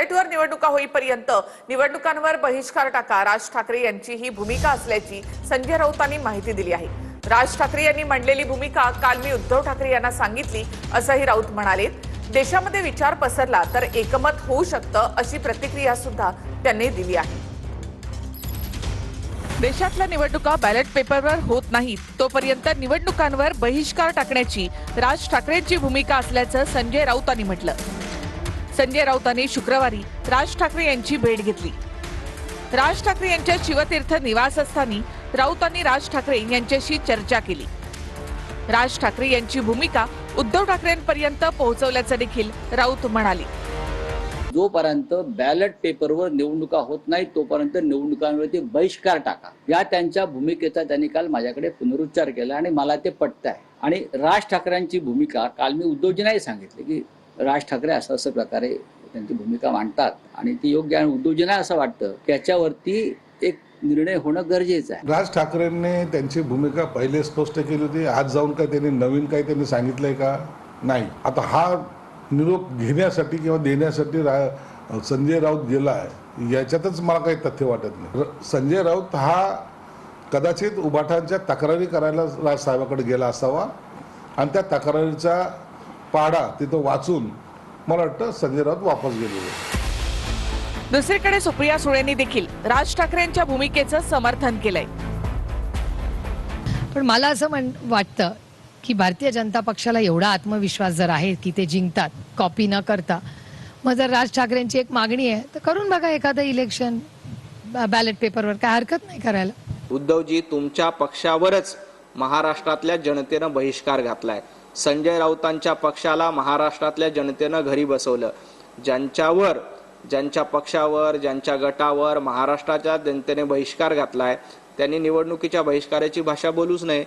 बॅलेटवर निवडणुका होईपर्यंत निवडणुकांवर बहिष्कार टाका, राज ठाकरे यांची ही भूमिका असल्याची संजय राऊतांनी माहिती दिली आहे। राज ठाकरे यांनी मांडलेली भूमिका काल मी उद्धव ठाकरे यांना सांगितली असंही राऊत म्हणाले। देशामध्ये विचार पसरला तर एकमत होऊ शकतं अशी प्रतिक्रिया सुद्धा त्यांनी दिली आहे। देशातल्या निवडणुका बॅलेट पेपरवर होत नाहीत तोपर्यंत निवडणुकांवर बहिष्कार टाकण्याची राज ठाकरेंची भूमिका असल्याचं संजय राऊतांनी म्हटलं। संजय राऊतांनी शुक्रवारी राज ठाकरे यांची भेट घेतली। राज ठाकरे यांच्या शिवतीर्थ निवासस्थानी राऊतांनी राज ठाकरे यांच्याशी चर्चा केली। राज ठाकरे यांची भूमिका उद्धव ठाकरेंपर्यंत पोहोचवल्याचं देखील राऊत म्हणाले। जोपर्यंत बॅलेट पेपरवर निवडणुका होत नाही तोपर्यंत निवडणुकांवरती बहिष्कार टाका, या त्यांच्या भूमिकेचा त्यांनी काल माझ्याकडे पुनरुच्चार केला आणि मला ते पटत आहे। आणि राज ठाकरेंची भूमिका काल मी उद्धवजींनाही सांगितले की राज ठाकरे असं प्रकारे त्यांची भूमिका मांडतात आणि ती योग्य आहे। उद्धवजींना असं वाटतं की याच्यावरती एक निर्णय होणं गरजेचं आहे। राज ठाकरेंनी त्यांची भूमिका पहिले स्पष्ट केली होती। आज जाऊन काय त्यांनी नवीन काही त्यांनी सांगितलंय का? नाही। आता हा निरोप घेण्यासाठी किंवा देण्यासाठी संजय राऊत गेला आहे याच्यातच मला काही तथ्य वाटत नाही। संजय राऊत हा कदाचित उभाटांच्या तक्रारी करायला राजसाहेबांकडे गेला असावा आणि त्या तक्रारीचा पाडा तिथं वाचून मला वाटतं संजय राऊत वापस गेलेले। दुसरीकडे सुप्रिया सुळेंनी देखील राज ठाकरेंच्या भूमिकेचं समर्थन केलंय। पण मला असं वाटतं की भारतीय जनता पक्षाला एवढा आत्मविश्वास जर आहे की ते जिंकतात कॉपी न करता, मग जर राज ठाकरेंची एक मागणी आहे तर करून बघा एखादं इलेक्शन बॅलेट पेपरवर, काय हरकत नाही करायला। उद्धवजी, तुमच्या पक्षावरच महाराष्ट्रातल्या जनतेनं बहिष्कार घातलाय। संजय राऊतांच्या पक्षाला महाराष्ट्रातल्या जनतेनं घरी बसवलं। ज्यांच्या पक्षावर, ज्यांच्या गटावर महाराष्ट्राच्या जनतेने बहिष्कार घातलाय त्यांनी निवडणुकीच्या बहिष्काराची भाषा बोलूच नये।